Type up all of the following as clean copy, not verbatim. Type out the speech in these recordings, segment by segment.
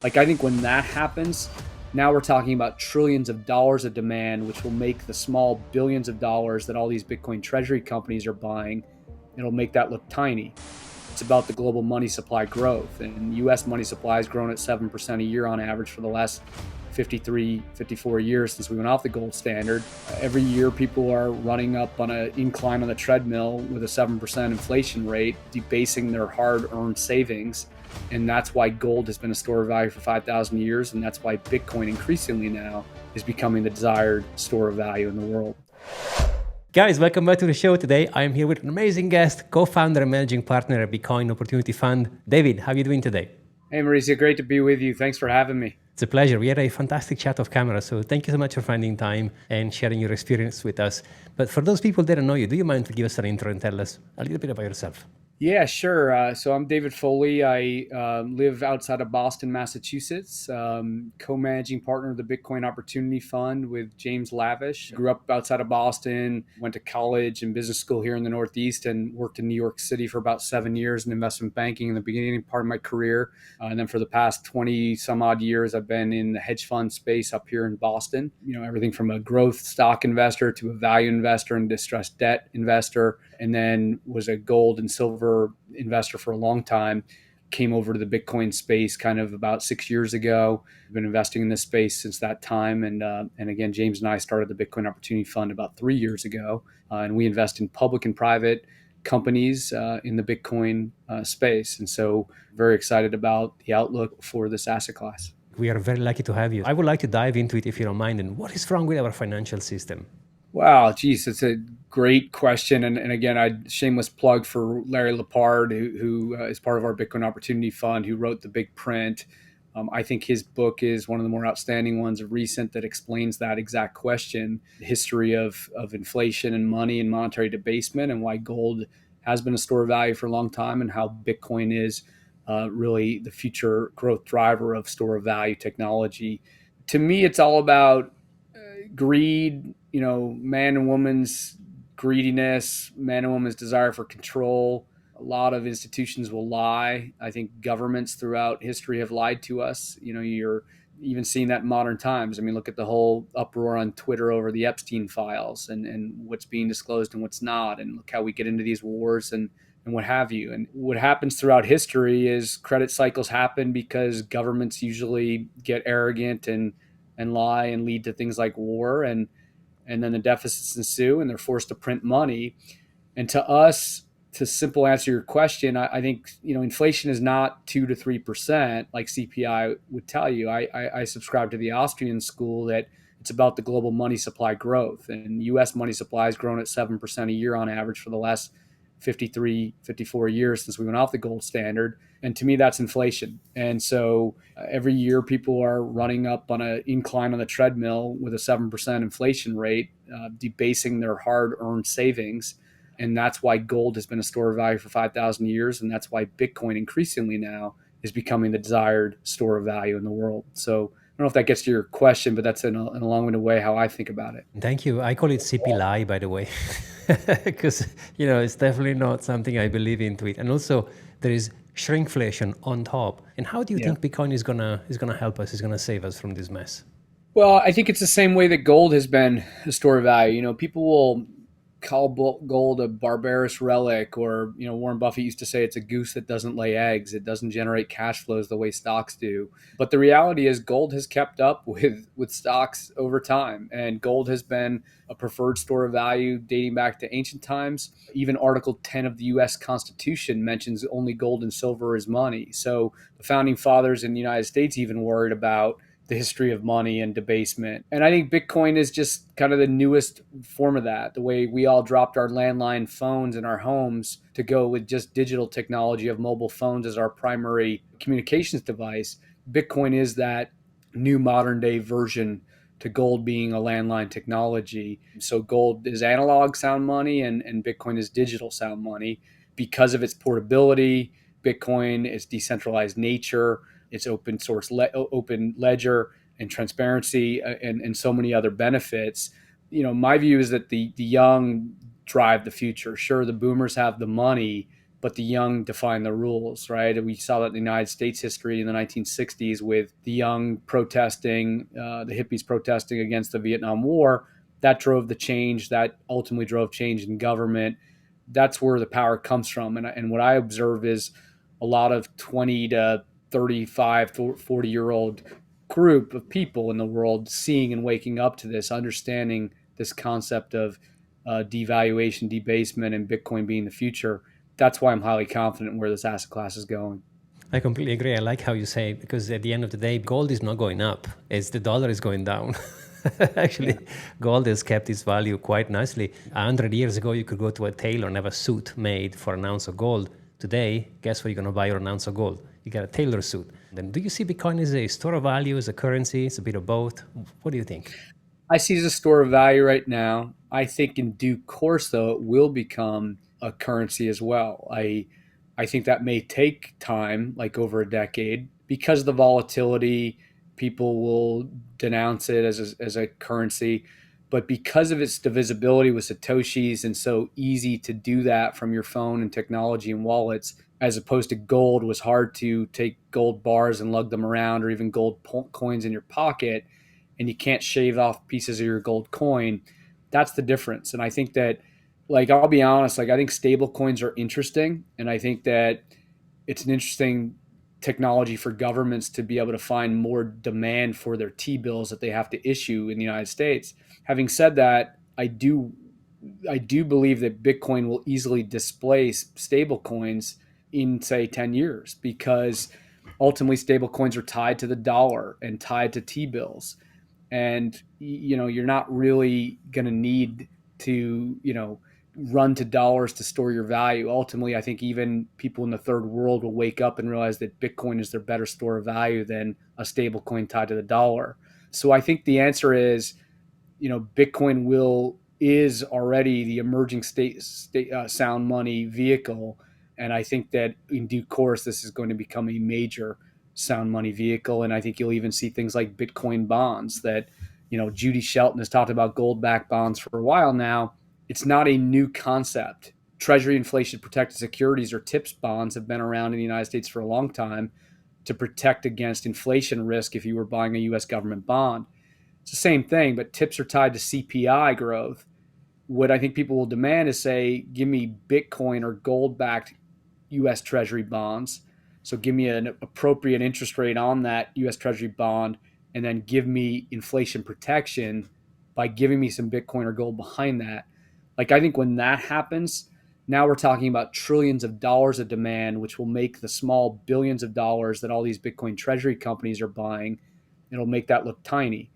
Like, I think when that happens, now we're talking about trillions of dollars of demand, which will make the small billions of dollars that all these Bitcoin treasury companies are buying, it'll make that look tiny. It's about the global money supply growth. And US money supply has grown at 7% a year on average for the last 53, 54 years since we went off the gold standard. Every year, people are running up on an incline on the treadmill with a 7% inflation rate, debasing their hard earned savings. And that's why gold has been a store of value for 5,000 years. And that's why Bitcoin increasingly now is becoming the desired store of value in the world. Guys, welcome back to the show. Today, I'm here with an amazing guest, co-founder and managing partner at Bitcoin Opportunity Fund. David, how are you doing today? Hey, Mauricio, great to be with you. Thanks for having me. It's a pleasure. We had a fantastic chat off camera, so thank you so much for finding time and sharing your experience with us. But for those people that don't know you, do you mind to give us an intro and tell us a little bit about yourself? Yeah, sure. So I'm David Foley. I live outside of Boston, Massachusetts, co-managing partner of the Bitcoin Opportunity Fund with James Lavish. Grew up outside of Boston, went to college and business school here in the Northeast, and worked in New York City for about 7 years in investment banking in the beginning part of my career. And then for the past 20 some odd years, I've been in the hedge fund space up here in Boston. You know, everything from a growth stock investor to a value investor and distressed debt investor, and then was a gold and silver investor for a long time. Came over to the Bitcoin space kind of about 6 years ago. I've been investing in this space since that time. And again, James and I started the Bitcoin Opportunity Fund about 3 years ago. And we invest in public and private companies in the Bitcoin space. And so very excited about the outlook for this asset class. We are very lucky to have you. I would like to dive into it if you don't mind. And what is wrong with our financial system? Wow, geez, it's a great question. And again, shameless plug for Larry Lepard, who is part of our Bitcoin Opportunity Fund, who wrote The Big Print. I think his book is one of the more outstanding ones of recent that explains that exact question, the history of inflation and money and monetary debasement, and why gold has been a store of value for a long time, and how Bitcoin is really the future growth driver of store of value technology. To me, it's all about greed, you know, man and woman's greediness, man and woman's desire for control. A lot of institutions will lie. I think governments throughout history have lied to us. You know, you're even seeing that in modern times. I mean, look at the whole uproar on Twitter over the Epstein files and what's being disclosed and what's not. And look how we get into these wars and what have you. And what happens throughout history is credit cycles happen because governments usually get arrogant and lie and lead to things like war, and then the deficits ensue and they're forced to print money. And to us, to simple answer your question, I think, you know, inflation is not 2 to 3% like CPI would tell you. I subscribe to the Austrian school that it's about the global money supply growth, and US money supply has grown at 7% a year on average for the last 53, 54 years since we went off the gold standard. And to me, that's inflation. And so every year, people are running up on an incline on the treadmill with a 7% inflation rate, debasing their hard earned savings. And that's why gold has been a store of value for 5,000 years. And that's why Bitcoin increasingly now is becoming the desired store of value in the world. So I don't know if that gets to your question, but that's in a long-winded way how I think about it. Thank you. I call it CPI, by the way, because, you know, it's definitely not something I believe into it. And also there is shrinkflation on top. And how do you think Bitcoin is gonna help us, is gonna save us from this mess? Well, I think it's the same way that gold has been a store of value. You know, people will call gold a barbarous relic, or, you know, Warren Buffett used to say it's a goose that doesn't lay eggs. It doesn't generate cash flows the way stocks do. But the reality is gold has kept up with stocks over time, and gold has been a preferred store of value dating back to ancient times. Even Article 10 of the US Constitution mentions only gold and silver as money. So the founding fathers in the United States even worried about the history of money and debasement. And I think Bitcoin is just kind of the newest form of that. The way we all dropped our landline phones in our homes to go with just digital technology of mobile phones as our primary communications device, Bitcoin is that new modern day version to gold being a landline technology. So gold is analog sound money, and Bitcoin is digital sound money because of its portability. Bitcoin, its decentralized nature, its open source, open ledger and transparency, and so many other benefits. My view is that the young drive the future. Sure, the boomers have the money but the young define the rules, right? We saw that in the United States history in the 1960s with the young protesting, the hippies protesting against the Vietnam War. That drove the change. That ultimately drove change in government. That's where the power comes from. And what I observe is a lot of 20 to 35, 40-year-old group of people in the world seeing and waking up to this, understanding this concept of devaluation, debasement, and Bitcoin being the future. That's why I'm highly confident in where this asset class is going. I completely agree. I like how you say, because at the end of the day, gold is not going up. It's the dollar is going down. Actually, Yeah. gold has kept its value quite nicely. 100 years ago, you could go to a tailor and have a suit made for an ounce of gold. Today, guess what you're going to buy for an ounce of gold? You got a tailor suit. Then do you see Bitcoin as a store of value, as a currency? It's a bit of both. What do you think? I see it as a store of value right now. I think in due course, though, it will become a currency as well. I think that may take time, like over a decade, because of the volatility. People will denounce it as a currency, but because of its divisibility with satoshis and so easy to do that from your phone and technology and wallets, as opposed to gold was hard to take gold bars and lug them around, or even gold coins in your pocket, and you can't shave off pieces of your gold coin. That's the difference. And I think that, like, I'll be honest, like, I think stable coins are interesting. And I think that it's an interesting technology for governments to be able to find more demand for their T bills that they have to issue in the United States. Having said that, I do believe that Bitcoin will easily displace stable coins in, say, 10 years, because ultimately stable coins are tied to the dollar and tied to T bills. And you're not really going to need to run to dollars to store your value. Ultimately, I think even people in the third world will wake up and realize that Bitcoin is their better store of value than a stable coin tied to the dollar. So I think the answer is, Bitcoin is already the emerging sound money vehicle, and I think that in due course this is going to become a major sound money vehicle. And I think you'll even see things like Bitcoin bonds that, Judy Shelton has talked about gold backed bonds for a while now. It's not a new concept. Treasury inflation protected securities, or TIPS bonds, have been around in the United States for a long time to protect against inflation risk if you were buying a US government bond. It's the same thing, but tips are tied to CPI growth. What I think people will demand is, say, give me Bitcoin or gold backed US Treasury bonds. So give me an appropriate interest rate on that US Treasury bond, and then give me inflation protection by giving me some Bitcoin or gold behind that. Like, I think when that happens, now we're talking about trillions of dollars of demand, which will make the small billions of dollars that all these Bitcoin treasury companies are buying, it'll make that look tiny.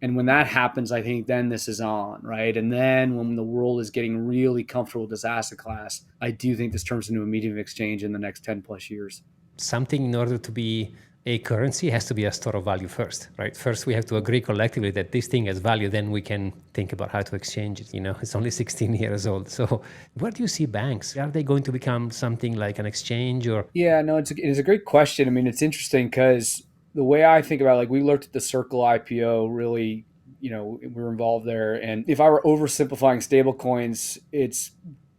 And when that happens, I think then this is on, right? And then when the world is getting really comfortable with this asset class, I do think this turns into a medium of exchange in the next 10 plus years. Something, in order to be a currency, has to be a store of value first, right? First, we have to agree collectively that this thing has value. Then we can think about how to exchange it. It's only 16 years old. So where do you see banks? Are they going to become something like an exchange, or? Yeah, no, it's a great question. I mean, it's interesting because the way I think about it, like, we looked at the Circle IPO, really, we were involved there. And if I were oversimplifying stable coins, it's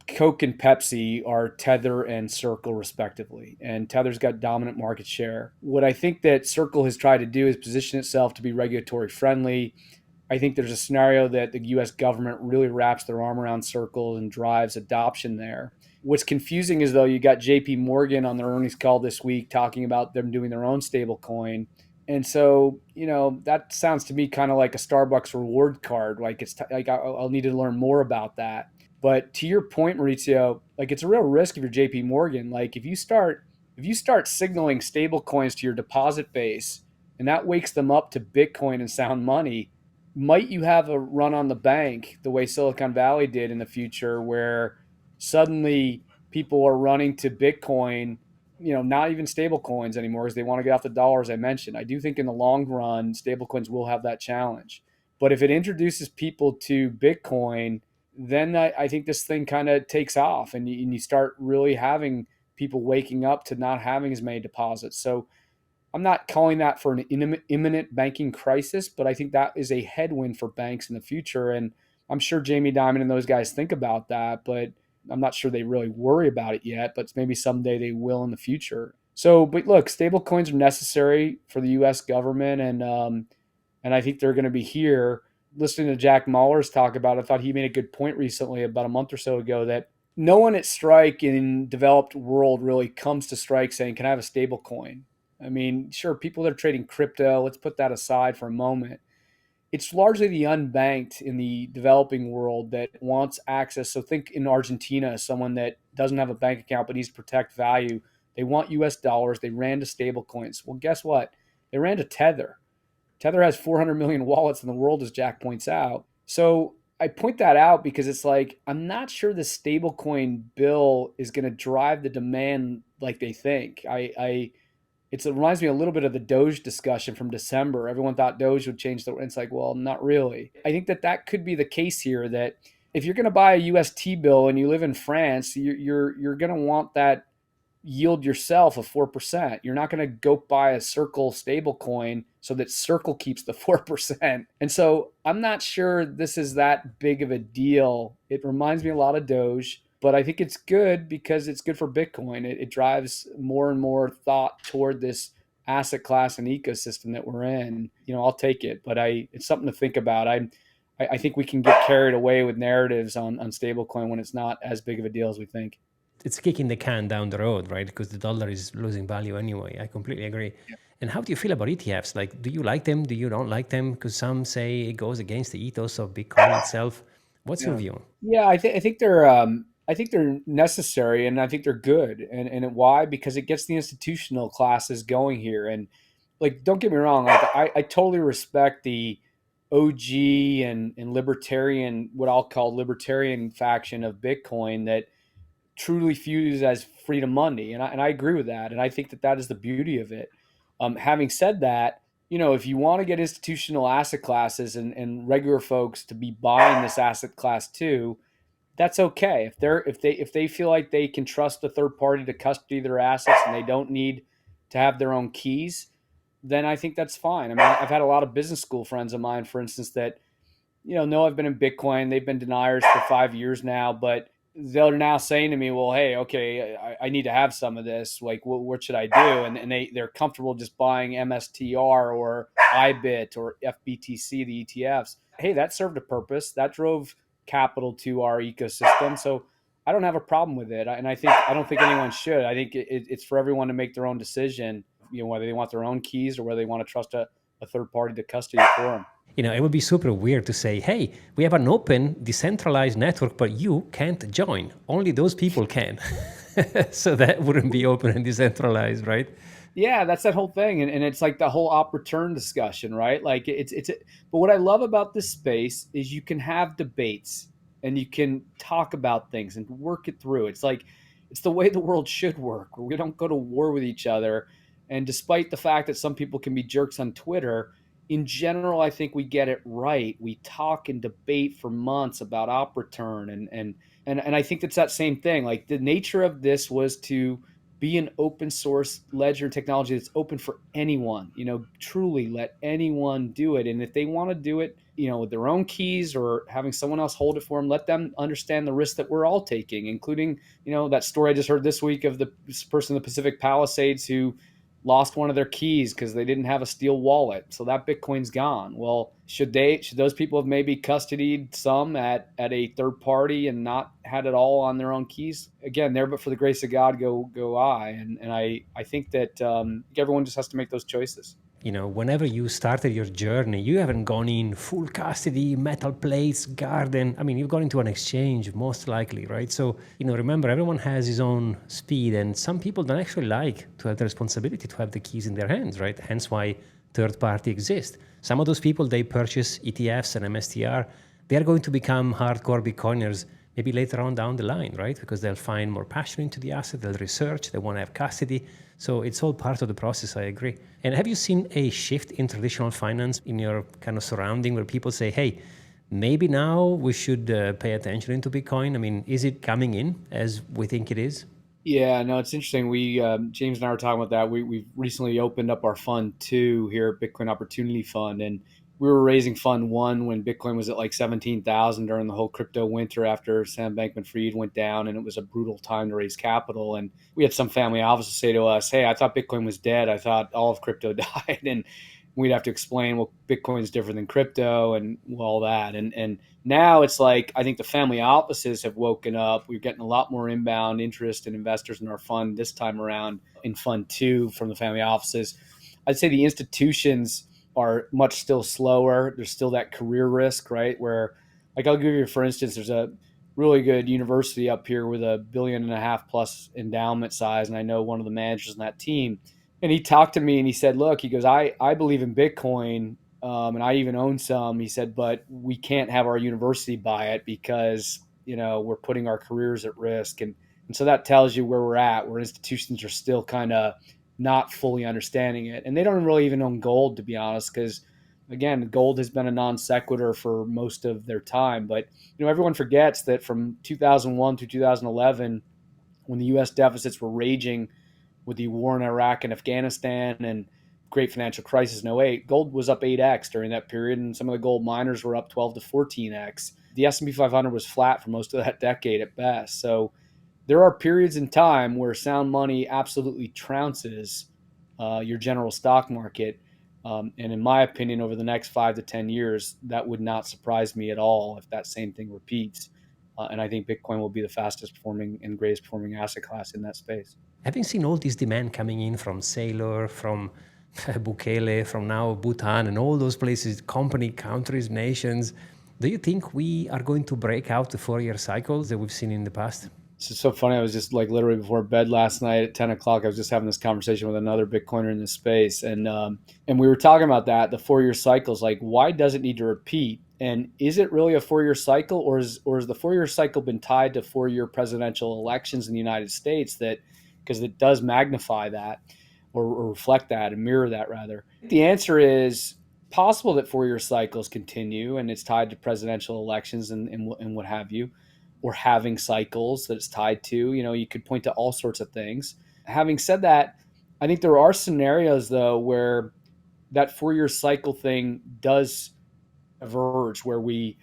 Coke and Pepsi are Tether and Circle respectively. And Tether's got dominant market share. What I think that Circle has tried to do is position itself to be regulatory friendly. I think there's a scenario that the US government really wraps their arm around Circle and drives adoption there. What's confusing is, though, you got JP Morgan on their earnings call this week talking about them doing their own stable coin. And so, that sounds to me kind of like a Starbucks reward card. Like, like I'll need to learn more about that. But to your point, Maurizio, like, it's a real risk if you're JP Morgan. Like, if you start signaling stable coins to your deposit base, and that wakes them up to Bitcoin and sound money, might you have a run on the bank the way Silicon Valley did in the future, where suddenly people are running to Bitcoin, not even stable coins anymore, because they want to get off the dollar, as I mentioned. I do think in the long run, stable coins will have that challenge. But if it introduces people to Bitcoin, then I think this thing kind of takes off, and you start really having people waking up to not having as many deposits. So I'm not calling that for an imminent banking crisis, but I think that is a headwind for banks in the future. And I'm sure Jamie Dimon and those guys think about that. But I'm not sure they really worry about it yet, but maybe someday they will in the future. So, but look, stable coins are necessary for the U.S. government, and I think they're going to be here. Listening to Jack Mallers talk about it, I thought he made a good point recently, about a month or so ago, that no one at Strike in developed world really comes to Strike saying, "Can I have a stable coin?" I mean, sure, people that are trading crypto, let's put that aside for a moment. It's largely the unbanked in the developing world that wants access. So think in Argentina, someone that doesn't have a bank account but needs to protect value. They want US dollars. They ran to stable coins. Well, guess what? They ran to Tether. Tether has 400 million wallets in the world, as Jack points out. So I point that out because it's like, I'm not sure the stablecoin bill is going to drive the demand like they think. It reminds me a little bit of the Doge discussion from December. Everyone thought Doge would change the. It's like, well, not really. I think that could be the case here. That if you're going to buy a UST bill and you live in France, you're going to want that yield yourself of 4%. You're not going to go buy a Circle stable coin so that Circle keeps the 4%. And so I'm not sure this is that big of a deal. It reminds me a lot of Doge, but I think it's good because it's good for Bitcoin. It drives more and more thought toward this asset class and ecosystem that we're in. I'll take it, but it's something to think about. I think we can get carried away with narratives on stablecoin when it's not as big of a deal as we think. It's kicking the can down the road, right? Because the dollar is losing value anyway. I completely agree. Yeah. And how do you feel about ETFs? Like, do you like them? Do you don't like them? Because some say it goes against the ethos of Bitcoin itself. What's your view? Yeah, I think they're necessary, and I think they're good. And why? Because it gets the institutional classes going here. And like, don't get me wrong, like I totally respect the OG and libertarian, what I'll call libertarian faction of Bitcoin that truly views as freedom money, and I agree with that, and I think that is the beauty of it. Having said that, if you want to get institutional asset classes and regular folks to be buying this asset class too, that's okay. If they feel like they can trust a third party to custody their assets and they don't need to have their own keys, then I think that's fine. I mean, I've had a lot of business school friends of mine, for instance, that know I've been in Bitcoin. They've been deniers for 5 years now, but they're now saying to me, "Well, hey, okay, I need to have some of this. Like, what should I do?" And they're comfortable just buying MSTR or IBIT or FBTC, the ETFs. Hey, that served a purpose. That drove capital to our ecosystem. So I don't have a problem with it, and I don't think anyone should. I think it's for everyone to make their own decision. Whether they want their own keys or whether they want to trust a third party to custody it for them. It would be super weird to say, hey, we have an open, decentralized network, but you can't join. Only those people can. So that wouldn't be open and decentralized, right? Yeah, that's that whole thing. And it's like the whole op return discussion, right? Like but what I love about this space is you can have debates and you can talk about things and work it through. It's the way the world should work, where we don't go to war with each other. And despite the fact that some people can be jerks on Twitter, in general, I think we get it right. We talk and debate for months about op return, and I think that's that same thing. Like, the nature of this was to be an open source ledger technology that's open for anyone. Truly let anyone do it. And if they want to do it, with their own keys or having someone else hold it for them, let them understand the risk that we're all taking, including, that story I just heard this week of the person in the Pacific Palisades who lost one of their keys because they didn't have a steel wallet. So that Bitcoin's gone. Well, should those people have maybe custodied some at a third party and not had it all on their own keys? Again, there, but for the grace of God, go I. And I think that everyone just has to make those choices. Whenever you started your journey, you haven't gone in full custody, metal plates, garden. I mean, you've gone into an exchange most likely, right? So, remember, everyone has his own speed, and some people don't actually like to have the responsibility to have the keys in their hands, right? Hence why third party exists. Some of those people, they purchase ETFs and MSTR. They're going to become hardcore Bitcoiners maybe later on down the line, right? Because they'll find more passion into the asset, they'll research, they want to have custody. So it's all part of the process, I agree. And have you seen a shift in traditional finance in your kind of surrounding where people say, hey, maybe now we should pay attention into Bitcoin? I mean, is it coming in as we think it is? Yeah, no, it's interesting. James and I were talking about that. We've recently opened up our fund too here at Bitcoin Opportunity Fund, and we were raising fund one when Bitcoin was at like 17,000 during the whole crypto winter after Sam Bankman-Fried went down, and it was a brutal time to raise capital. And we had some family offices say to us, "Hey, I thought Bitcoin was dead. I thought all of crypto died." And we'd have to explain, well, Bitcoin is different than crypto and all that. And now it's like, I think the family offices have woken up. We're getting a lot more inbound interest and investors in our fund this time around in fund two from the family offices. I'd say the institutions are much still slower. There's still that career risk, right? Where, like, I'll give you, for instance, there's a really good university up here with $1.5 billion plus endowment size. And I know one of the managers in that team. And he talked to me and he said, look, he goes, I believe in Bitcoin. And I even own some. He said, but we can't have our university buy it because, we're putting our careers at risk. And so that tells you where we're at, where institutions are still kind of not fully understanding it. And they don't really even own gold, to be honest, because again, gold has been a non sequitur for most of their time. But everyone forgets that from 2001 to 2011, when the U.S. deficits were raging with the war in Iraq and Afghanistan and great financial crisis in '08, gold was up 8x during that period, and some of the gold miners were up 12 to 14x. The S&P 500 was flat for most of that decade at best. So there are periods in time where sound money absolutely trounces your general stock market. And in my opinion, over the next 5 to 10 years, that would not surprise me at all if that same thing repeats. And I think Bitcoin will be the fastest performing and greatest performing asset class in that space. Having seen all this demand coming in from Sailor, from Bukele, from now Bhutan, and all those places, company, countries, nations, do you think we are going to break out the 4-year cycles that we've seen in the past? It's so funny. I was just like literally before bed last night at 10 o'clock. I was just having this conversation with another Bitcoiner in this space, and we were talking about that the 4-year cycles. Like, why does it need to repeat? And is it really a 4-year cycle, or is the 4-year cycle been tied to 4-year presidential elections in the United States? That because it does magnify that, or reflect that, and mirror that rather. The answer is possible that 4-year cycles continue, and it's tied to presidential elections and what have you, or having cycles that it's tied to. You could point to all sorts of things. Having said that, I think there are scenarios though where that 4-year cycle thing does emerge, where we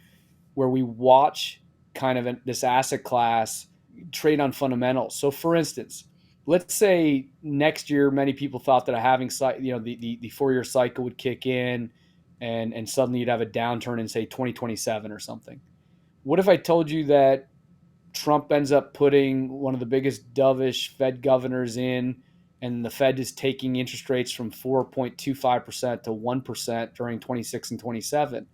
watch kind of this asset class trade on fundamentals. So for instance, let's say next year many people thought that a having the 4-year cycle would kick in, and suddenly you'd have a downturn in say 2027 or something. What if I told you that Trump ends up putting one of the biggest dovish Fed governors in, and the Fed is taking interest rates from 4.25% to 1% during 26 and 27?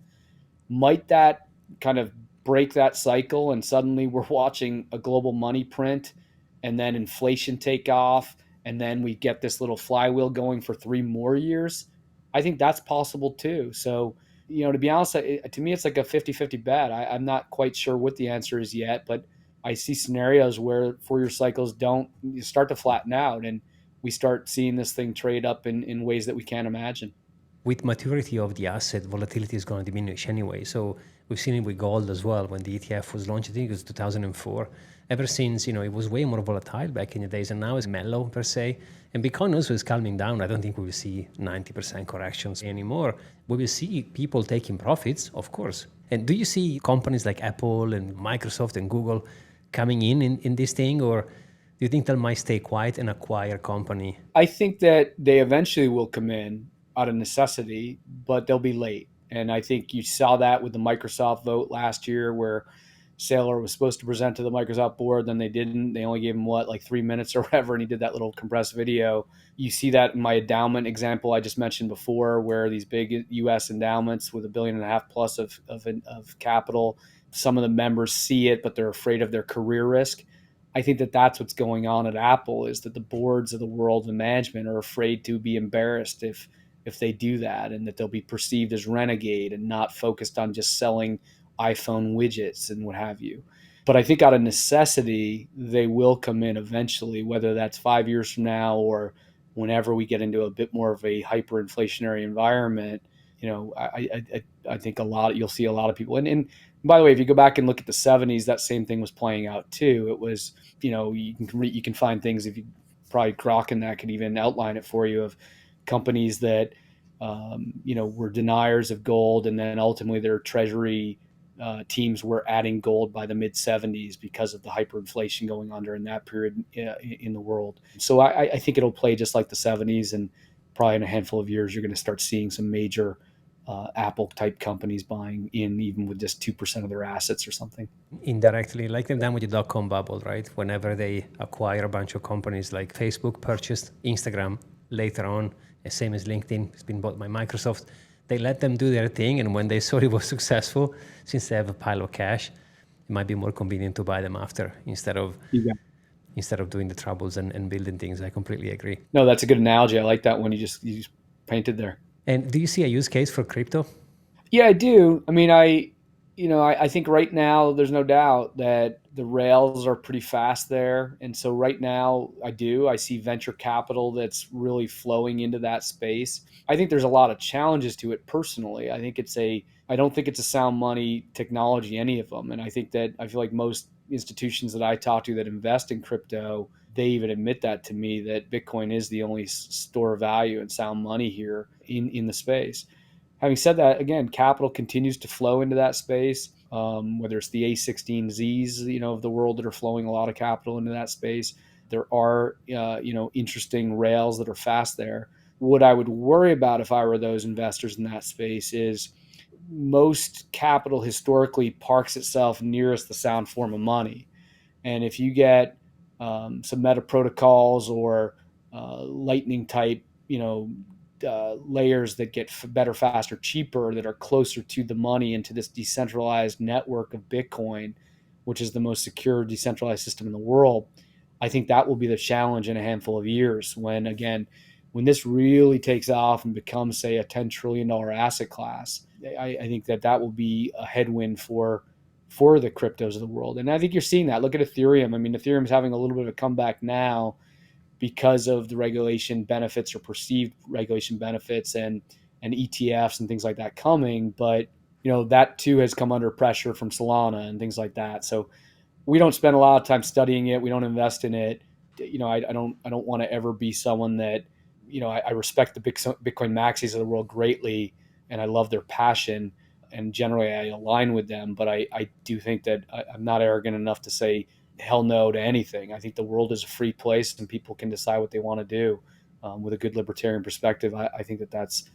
Might that kind of break that cycle, and suddenly we're watching a global money print, and then inflation take off, and then we get this little flywheel going for 3 more years? I think that's possible too. So, to be honest, to me, it's like a 50-50 bet. I'm not quite sure what the answer is yet, but I see scenarios where 4-year cycles don't start to flatten out, and we start seeing this thing trade up in ways that we can't imagine. With maturity of the asset, volatility is going to diminish anyway. So we've seen it with gold as well. When the ETF was launched, I think it was 2004. Ever since, it was way more volatile back in the days, and now it's mellow per se. And Bitcoin also is calming down. I don't think we will see 90% corrections anymore. We will see people taking profits, of course. And do you see companies like Apple and Microsoft and Google coming in this thing, or do you think they might stay quiet and acquire company? I think that they eventually will come in out of necessity, but they'll be late. And I think you saw that with the Microsoft vote last year, where Saylor was supposed to present to the Microsoft board, then they didn't. They only gave him like 3 minutes or whatever, and he did that little compressed video. You see that in my endowment example I just mentioned before, where these big U.S. endowments with $1.5 billion plus of capital, some of the members see it, but they're afraid of their career risk. I think that that's what's going on at Apple, is that the boards of the world, the management, are afraid to be embarrassed if they do that, and that they'll be perceived as renegade and not focused on just selling iPhone widgets and what have you. But I think out of necessity, they will come in eventually, whether that's 5 years from now or whenever we get into a bit more of a hyperinflationary environment. I think you'll see a lot of people. And by the way, if you go back and look at the '70s, that same thing was playing out too. It was, you can find things, if you probably Grok and that could even outline it for you, of companies that were deniers of gold, and then ultimately their treasury teams were adding gold by the mid 70s because of the hyperinflation going on during that period in the world. So I think it'll play just like the 70s, and probably in a handful of years you're going to start seeing some major Apple type companies buying in, even with just 2% of their assets or something. Indirectly, like they've done with the dot-com bubble, right? Whenever they acquire a bunch of companies, like Facebook purchased Instagram later on, same as LinkedIn, it's been bought by Microsoft. They let them do their thing, and when they saw it was successful, since they have a pile of cash, it might be more convenient to buy them after instead of doing the troubles and building things. I completely agree. No, that's a good analogy. I like that one you just painted there. And do you see a use case for crypto? Yeah, I do. I mean, I think right now there's no doubt that the rails are pretty fast there. And so right now I see venture capital that's really flowing into that space. I think there's a lot of challenges to it personally. I don't think it's a sound money technology, any of them. And I feel like most institutions that I talk to that invest in crypto, they even admit that to me, that Bitcoin is the only store of value and sound money here in the space. Having said that, again, capital continues to flow into that space. Whether it's the A16Zs, of the world that are flowing a lot of capital into that space, there are, interesting rails that are fast there. What I would worry about if I were those investors in that space is most capital historically parks itself nearest the sound form of money. And if you get some meta protocols or lightning type, layers that get better, faster, cheaper, that are closer to the money and to this decentralized network of Bitcoin, which is the most secure decentralized system in the world, I think that will be the challenge in a handful of years when this really takes off and becomes, say, a $10 trillion asset class. I think that will be a headwind for the cryptos of the world. And I think you're seeing that. Look at Ethereum. I mean, Ethereum is having a little bit of a comeback now because of the regulation benefits, or perceived regulation benefits, and ETFs and things like that coming. But that too has come under pressure from Solana and things like that. So we don't spend a lot of time studying it. We don't invest in it. I don't want to ever be someone that, I respect the Bitcoin maxis of the world greatly, and I love their passion, and generally I align with them. But I do think that I'm not arrogant enough to say hell no to anything. I think the world is a free place, and people can decide what they want to do with a good libertarian perspective. I think that's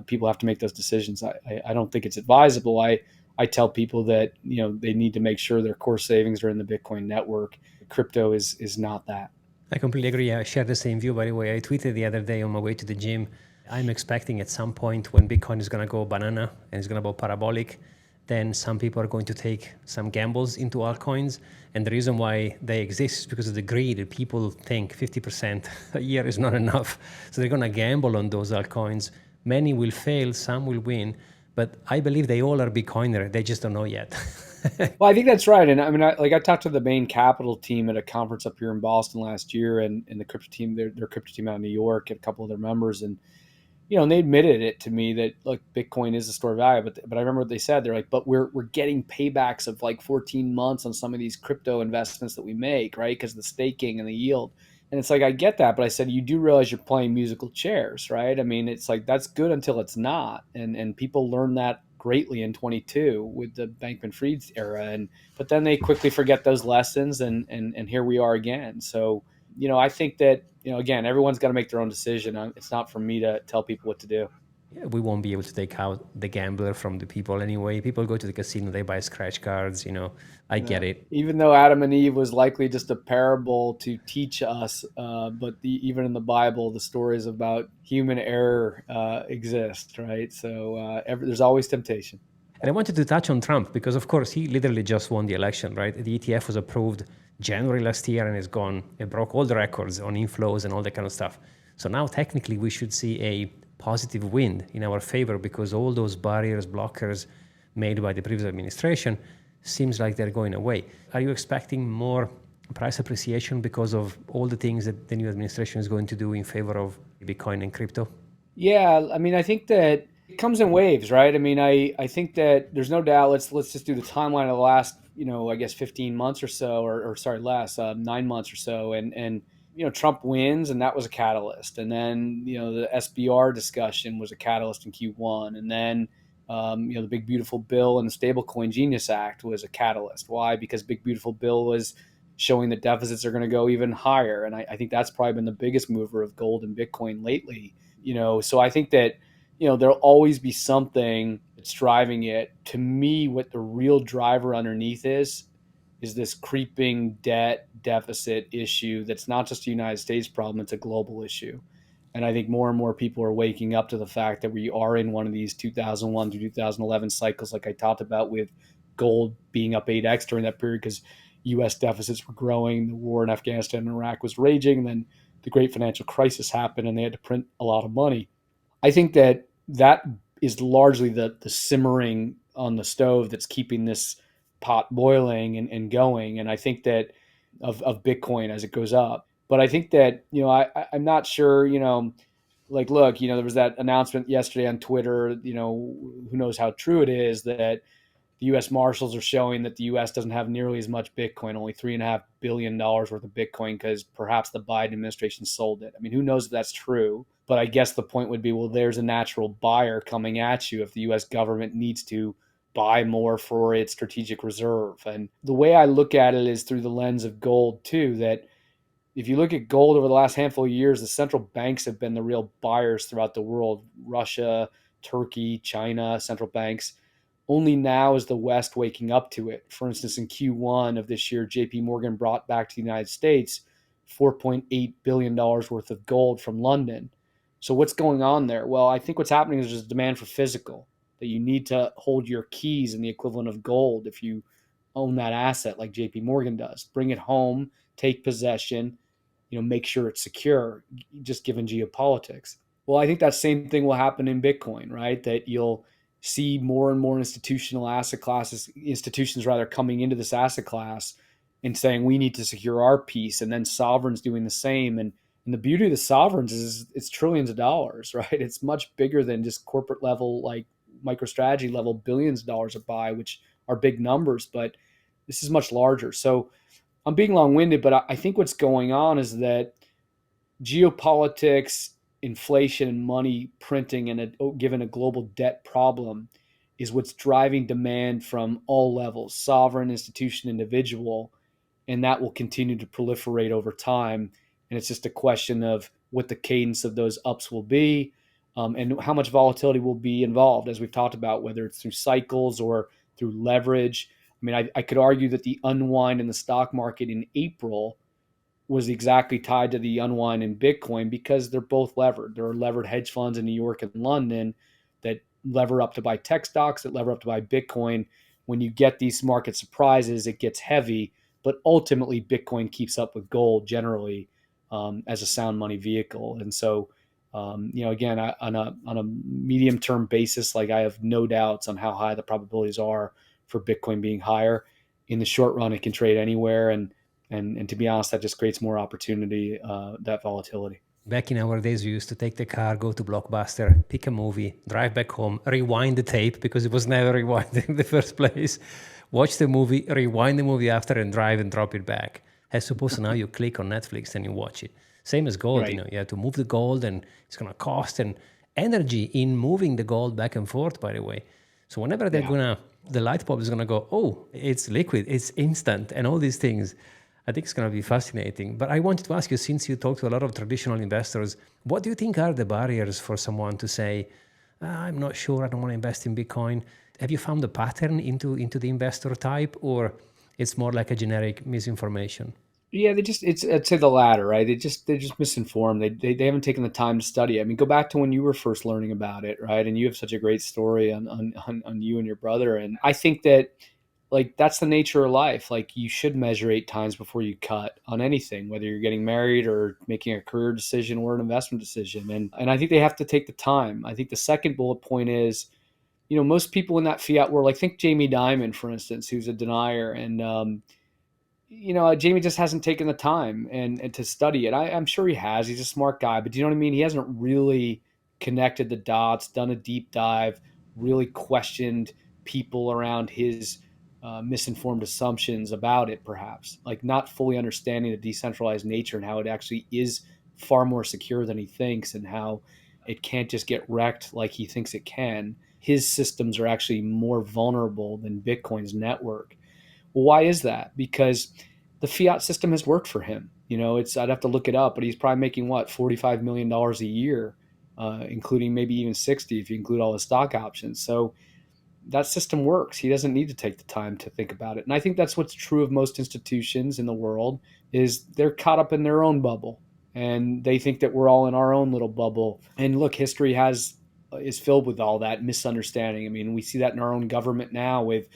people have to make those decisions. I don't think it's advisable. I tell people that they need to make sure their core savings are in the Bitcoin network. Crypto is not that. I completely agree. I share the same view, by the way. I tweeted the other day on my way to the gym. I'm expecting at some point when Bitcoin is going to go banana and it's going to go parabolic, then some people are going to take some gambles into altcoins. And the reason why they exist is because of the greed. People think 50% a year is not enough. So they're going to gamble on those altcoins. Many will fail, some will win. But I believe they all are Bitcoiner. They just don't know yet. Well, I think that's right. And I mean, I talked to the Bain Capital team at a conference up here in Boston last year, and the crypto team, their crypto team out in New York, and a couple of their members. And and they admitted it to me that, look, Bitcoin is a store of value, but I remember what they said. They're like, but we're getting paybacks of like 14 months on some of these crypto investments that we make, right? Because of the staking and the yield. And it's like, I get that, but I said, you do realize you're playing musical chairs, right? I mean, it's like, that's good until it's not. And people learn that greatly in 22 with the Bankman-Fried era. But then they quickly forget those lessons, and here we are again. So, I think that, again, everyone's got to make their own decision. It's not for me to tell people what to do. Yeah, we won't be able to take out the gambler from the people anyway. People go to the casino, they buy scratch cards, I get it. Even though Adam and Eve was likely just a parable to teach us, but even in the Bible, the stories about human error exist, right? So there's always temptation. And I wanted to touch on Trump because, of course, he literally just won the election, right? The ETF was approved January last year and it broke all the records on inflows and all that kind of stuff. So now technically we should see a positive wind in our favor because all those barriers, blockers made by the previous administration seems like they're going away. Are you expecting more price appreciation because of all the things that the new administration is going to do in favor of Bitcoin and crypto? Yeah, I mean, I think that it comes in waves, right? I mean, I think that there's no doubt. Let's just do the timeline of the last, I guess 15 months or so, or sorry, last 9 months or so, and Trump wins, and that was a catalyst. And then, the SBR discussion was a catalyst in Q1. And then, the Big Beautiful Bill and the Stablecoin Genius Act was a catalyst. Why? Because Big Beautiful Bill was showing that deficits are going to go even higher. And I think that's probably been the biggest mover of gold and Bitcoin lately. So I think that, there'll always be something that's driving it. To me, what the real driver underneath is this creeping debt deficit issue that's not just a United States problem, it's a global issue. And I think more and more people are waking up to the fact that we are in one of these 2001 to 2011 cycles, like I talked about, with gold being up 8x during that period because US deficits were growing, the war in Afghanistan and Iraq was raging, and then the great financial crisis happened and they had to print a lot of money. I think that is largely the simmering on the stove that's keeping this pot boiling and going. And I think that of Bitcoin as it goes up. But I think that, I'm not sure, like, look, there was that announcement yesterday on Twitter, who knows how true it is, that the U.S. Marshals are showing that the U.S. doesn't have nearly as much Bitcoin, only $3.5 billion worth of Bitcoin, because perhaps the Biden administration sold it. I mean, who knows if that's true? But I guess the point would be, well, there's a natural buyer coming at you if the U.S. government needs to buy more for its strategic reserve. And the way I look at it is through the lens of gold, too, that if you look at gold over the last handful of years, the central banks have been the real buyers throughout the world. Russia, Turkey, China, central banks. Only now is the West waking up to it. For instance, in Q1 of this year, JP Morgan brought back to the United States $4.8 billion worth of gold from London. So what's going on there? Well, I think what's happening is there's a demand for physical, that you need to hold your keys in the equivalent of gold if you own that asset like JP Morgan does. Bring it home, take possession, make sure it's secure, just given geopolitics. Well, I think that same thing will happen in Bitcoin, right? That you'll see more and more institutions rather, coming into this asset class and saying we need to secure our piece, and then sovereigns doing the same. And the beauty of the sovereigns is it's trillions of dollars, right? It's much bigger than just corporate level, like MicroStrategy level billions of dollars a buy, which are big numbers, but this is much larger. So I'm being long winded, but I think what's going on is that geopolitics, inflation, and money printing, and given a global debt problem, is what's driving demand from all levels, sovereign, institution, individual, and that will continue to proliferate over time. And it's just a question of what the cadence of those ups will be, and how much volatility will be involved, as we've talked about, whether it's through cycles or through leverage. I mean, I could argue that the unwind in the stock market in April was exactly tied to the unwind in Bitcoin, because they're both levered. There are levered hedge funds in New York and London that lever up to buy tech stocks, that lever up to buy Bitcoin. When you get these market surprises, it gets heavy, but ultimately Bitcoin keeps up with gold generally, as a sound money vehicle. And so, again, on a medium term basis, like, I have no doubts on how high the probabilities are for Bitcoin being higher. In the short run, it can trade anywhere, and to be honest, that just creates more opportunity, that volatility. Back in our days, we used to take the car, go to Blockbuster, pick a movie, drive back home, rewind the tape because it was never rewinded in the first place, watch the movie, rewind the movie after, and drive and drop it back. As opposed to now, you click on Netflix and you watch it. Same as gold, Right. you have to move the gold, and it's going to cost, and energy in moving the gold back and forth, by the way. So whenever the light bulb is going to go, oh, it's liquid, it's instant, and all these things, I think it's going to be fascinating. But I wanted to ask you, since you talk to a lot of traditional investors, what do you think are the barriers for someone to say, I'm not sure, I don't want to invest in Bitcoin? Have you found a pattern into the investor type, or it's more like a generic misinformation? Yeah, I'd say the latter, right? They're just misinformed. They haven't taken the time to study it. I mean, go back to when you were first learning about it, right? And you have such a great story on you and your brother. And I think that, like, that's the nature of life. Like, you should measure 8 times before you cut on anything, whether you're getting married or making a career decision or an investment decision. And I think they have to take the time. I think the second bullet point is, most people in that fiat world, like, think Jamie Dimon, for instance, who's a denier, and Jamie just hasn't taken the time and to study it. I'm sure he has. He's a smart guy, but do you know what I mean? He hasn't really connected the dots, done a deep dive, really questioned people around his misinformed assumptions about it, perhaps, like not fully understanding the decentralized nature and how it actually is far more secure than he thinks, and how it can't just get wrecked like he thinks it can. His systems are actually more vulnerable than Bitcoin's network. Well, why is that? Because the fiat system has worked for him. I'd have to look it up, but he's probably making what, $45 million a year, including maybe even 60 if you include all the stock options. So that system works. He doesn't need to take the time to think about it. And I think that's what's true of most institutions in the world, is they're caught up in their own bubble, and they think that we're all in our own little bubble. And look, history is filled with all that misunderstanding. I mean, we see that in our own government now with,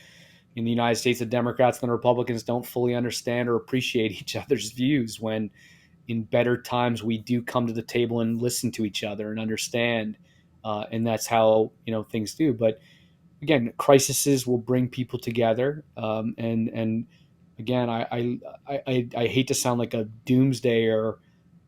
in the United States, the Democrats and the Republicans don't fully understand or appreciate each other's views, when in better times we do come to the table and listen to each other and understand. And that's how, things do. But again, crises will bring people together. And again, I hate to sound like a doomsdayer,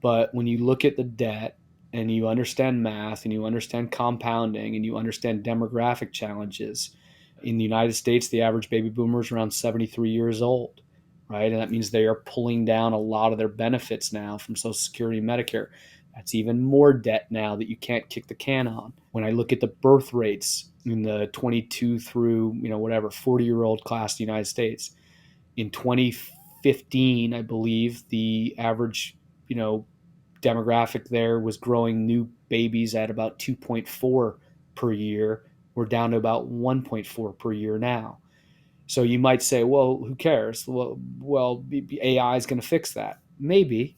but when you look at the debt and you understand math and you understand compounding and you understand demographic challenges, in the United States, the average baby boomer is around 73 years old, right? And that means they are pulling down a lot of their benefits now from Social Security and Medicare. That's even more debt now that you can't kick the can on. When I look at the birth rates in the 22 through, 40-year-old class in the United States, in 2015, I believe the average, demographic there was growing new babies at about 2.4 per year. We're down to about 1.4 per year now. So you might say, well, who cares? Well, AI is going to fix that. Maybe,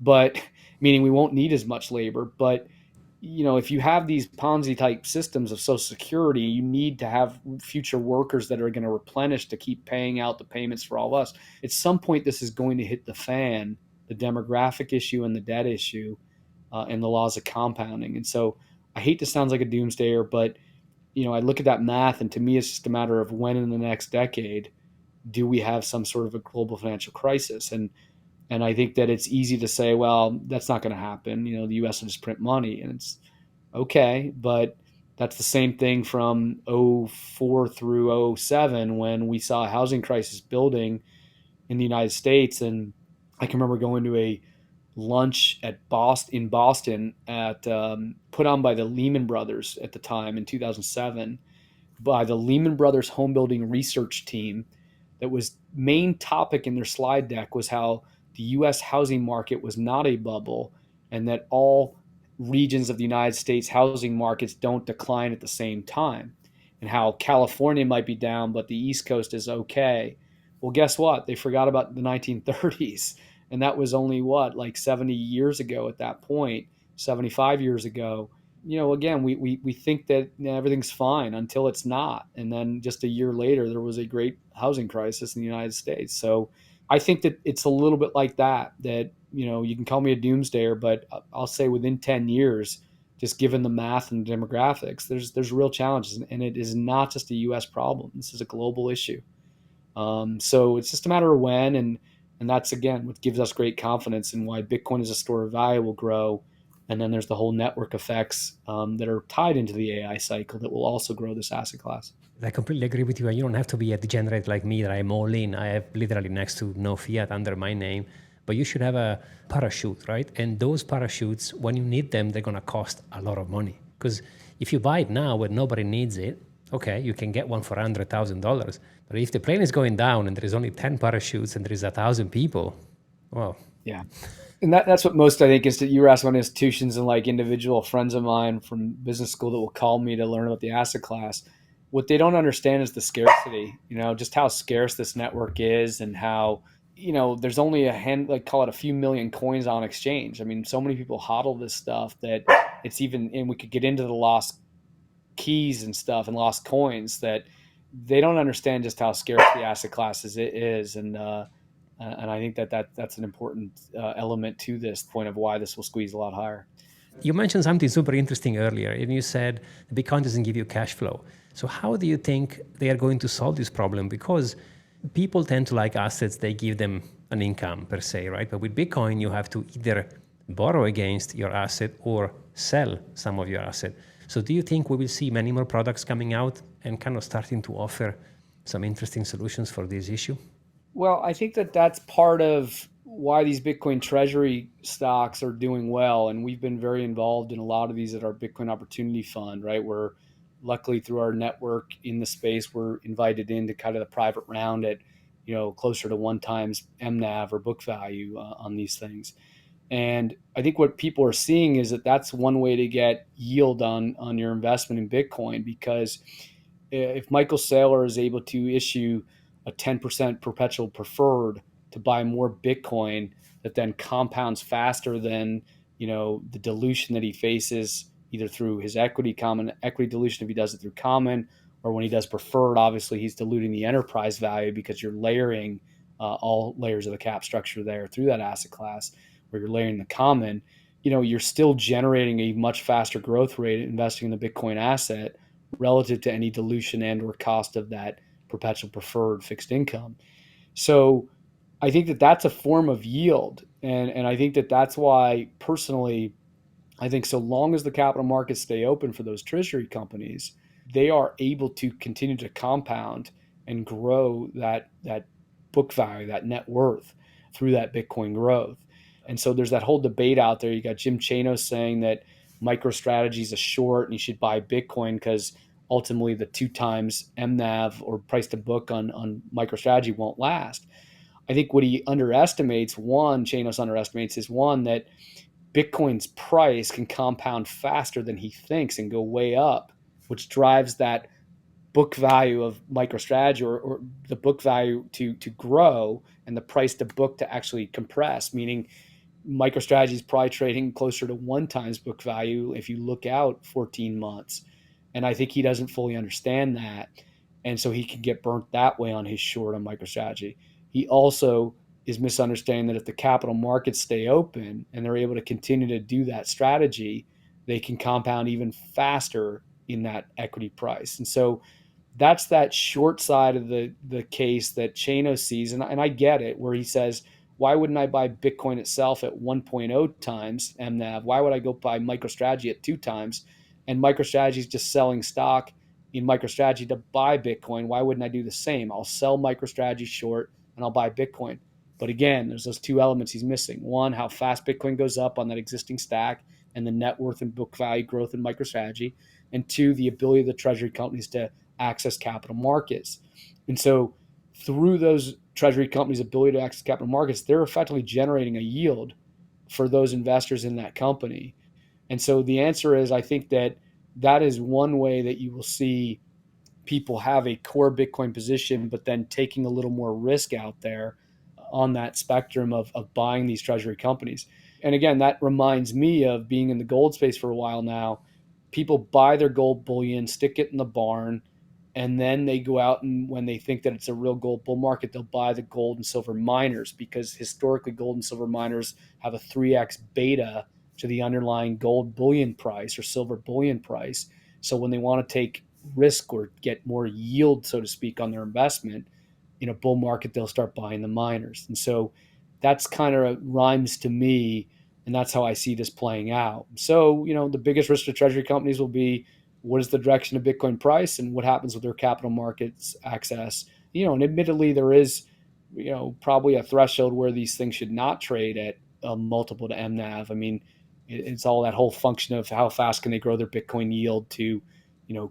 but meaning we won't need as much labor. But, if you have these Ponzi type systems of Social Security, you need to have future workers that are going to replenish to keep paying out the payments for all of us. At some point, this is going to hit the fan, the demographic issue and the debt issue, and the laws of compounding. And so I hate to sound like a doomsdayer, but I look at that math, and to me, it's just a matter of when in the next decade do we have some sort of a global financial crisis. And I think that it's easy to say, well, that's not going to happen. The U.S. will just print money, and it's okay. But that's the same thing from '04 through '07 when we saw a housing crisis building in the United States. And I can remember going to a lunch in Boston at put on by the Lehman Brothers at the time in 2007, by the Lehman Brothers home building research team. That was main topic in their slide deck was how the U.S. housing market was not a bubble, and that all regions of the United States housing markets don't decline at the same time, and how California might be down, but the East Coast is okay. Well, guess what? They forgot about the 1930s. And that was only like 70 years ago at that point, 75 years ago. Again, we think that everything's fine until it's not. And then just a year later, there was a great housing crisis in the United States. So I think that it's a little bit like that, you can call me a doomsdayer, but I'll say within 10 years, just given the math and demographics, there's real challenges. And it is not just a U.S. problem. This is a global issue. So it's just a matter of when, and that's, again, what gives us great confidence in why Bitcoin as a store of value will grow. And then there's the whole network effects that are tied into the AI cycle that will also grow this asset class. I completely agree with you. You don't have to be a degenerate like me that I'm all in. I have literally next to no fiat under my name. But you should have a parachute, right? And those parachutes, when you need them, they're going to cost a lot of money. Because if you buy it now when nobody needs it, okay, you can get one for $100,000. But if the plane is going down and there is only 10 parachutes and there is 1,000 people, well. Yeah. And that's what most, I think, is that you were asking about institutions and like individual friends of mine from business school that will call me to learn about the asset class. What they don't understand is the scarcity, just how scarce this network is, and how, there's only call it a few million coins on exchange. I mean, so many people hodl this stuff that it's even, and we could get into the lost keys and stuff and lost coins, that they don't understand just how scarce the asset class is. And I think that's an important element to this point of why this will squeeze a lot higher. You mentioned something super interesting earlier, and you said Bitcoin doesn't give you cash flow. So how do you think they are going to solve this problem? Because people tend to like assets, they give them an income per se, right? But with Bitcoin, you have to either borrow against your asset or sell some of your asset. So do you think we will see many more products coming out and kind of starting to offer some interesting solutions for this issue? Well, I think that that's part of why these Bitcoin treasury stocks are doing well. And we've been very involved in a lot of these at our Bitcoin Opportunity Fund, right? We're luckily through our network in the space, we're invited into kind of the private round at, closer to one times MNAV or book value on these things. And I think what people are seeing is that that's one way to get yield on your investment in Bitcoin, because if Michael Saylor is able to issue a 10% perpetual preferred to buy more Bitcoin that then compounds faster than the dilution that he faces either through his common equity dilution if he does it through common, or when he does preferred, obviously he's diluting the enterprise value because you're layering all layers of the cap structure there through that asset class, where you're layering the common. You're still generating a much faster growth rate investing in the Bitcoin asset relative to any dilution and or cost of that perpetual preferred fixed income. So I think that that's a form of yield. And I think that that's why personally, I think so long as the capital markets stay open for those treasury companies, they are able to continue to compound and grow that book value, that net worth through that Bitcoin growth. And so there's that whole debate out there. You got Jim Chanos saying that MicroStrategy is a short and you should buy Bitcoin because ultimately the 2 times MNAV or price to book on MicroStrategy won't last. I think what he underestimates, Chanos underestimates, is one that Bitcoin's price can compound faster than he thinks and go way up, which drives that book value of MicroStrategy or the book value to grow and the price to book to actually compress, meaning MicroStrategy is probably trading closer to 1 times book value if you look out 14 months. And I think he doesn't fully understand that. And so he can get burnt that way on his short on MicroStrategy. He also is misunderstanding that if the capital markets stay open and they're able to continue to do that strategy, they can compound even faster in that equity price. And so that's that short side of the case that Chano sees. And I get it, where he says, why wouldn't I buy Bitcoin itself at 1.0 times MNAV? Why would I go buy MicroStrategy at 2 times? And MicroStrategy is just selling stock in MicroStrategy to buy Bitcoin. Why wouldn't I do the same? I'll sell MicroStrategy short and I'll buy Bitcoin. But again, there's those two elements he's missing. One, how fast Bitcoin goes up on that existing stack and the net worth and book value growth in MicroStrategy. And two, the ability of the treasury companies to access capital markets. And so through those treasury companies' ability to access capital markets, they're effectively generating a yield for those investors in that company. And so the answer is, I think that that is one way that you will see people have a core Bitcoin position, but then taking a little more risk out there on that spectrum of buying these treasury companies. And again, that reminds me of being in the gold space for a while now. People buy their gold bullion, stick it in the barn, and then they go out and when they think that it's a real gold bull market, they'll buy the gold and silver miners because historically gold and silver miners have a 3x beta to the underlying gold bullion price or silver bullion price. So when they want to take risk or get more yield, so to speak, on their investment in a bull market, they'll start buying the miners. And so that's kind of rhymes to me. And that's how I see this playing out. So, the biggest risk to treasury companies will be what is the direction of Bitcoin price and what happens with their capital markets access. And admittedly, there is, probably a threshold where these things should not trade at a multiple to MNAV. I mean, it's all that whole function of how fast can they grow their Bitcoin yield to,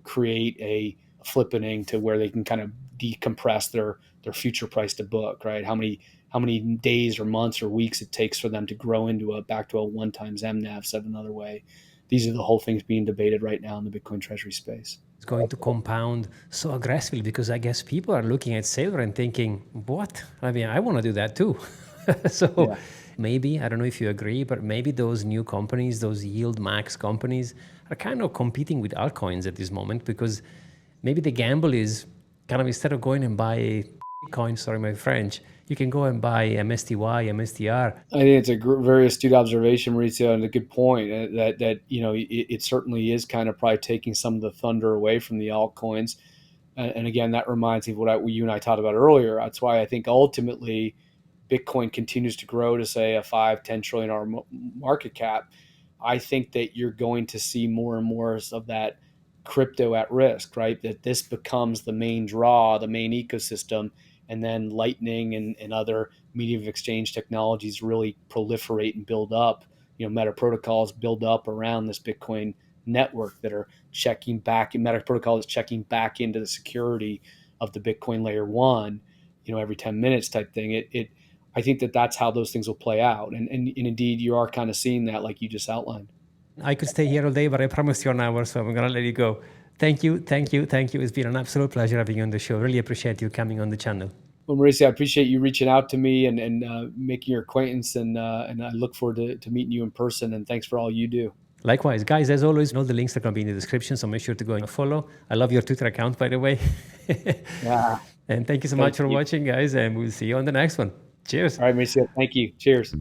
create a flippening to where they can kind of decompress their future price to book, right? How many days or months or weeks it takes for them to grow into back to a 1 times MNAV, said another way. These are the whole things being debated right now in the Bitcoin treasury space. It's going to compound so aggressively because I guess people are looking at Saylor and thinking, what? I mean, I want to do that too. So Yeah. maybe, I don't know if you agree, but maybe those new companies, those yield max companies are kind of competing with altcoins at this moment because maybe the gamble is kind of instead of going and buy a coin, sorry my French, you can go and buy MSTY, MSTR. I think it's a very astute observation, Maurizio, and a good point. That it certainly is kind of probably taking some of the thunder away from the altcoins. And again, that reminds me of what you and I talked about earlier. That's why I think ultimately Bitcoin continues to grow to say a 5-10 trillion market cap. I think that you're going to see more and more of that crypto at risk, right? That this becomes the main draw, the main ecosystem, and then Lightning and other medium of exchange technologies really proliferate and build up. Meta protocols build up around this Bitcoin network that are checking back. Meta protocol is checking back into the security of the Bitcoin layer one, every 10 minutes type thing. I think that's how those things will play out. And indeed, you are kind of seeing that, like you just outlined. I could stay here all day, but I promised you an hour, so I'm going to let you go. Thank you, thank you, thank you. It's been an absolute pleasure having you on the show. Really appreciate you coming on the channel. Well, Mauricio, I appreciate you reaching out to me and making your acquaintance, and I look forward to meeting you in person. And thanks for all you do. Likewise, guys, as always, all the links are going to be in the description, so make sure to go and follow. I love your Twitter account, by the way. Yeah. And thank you so much for watching, guys, and we'll see you on the next one. Cheers. All right, Mauricio. Thank you. Cheers.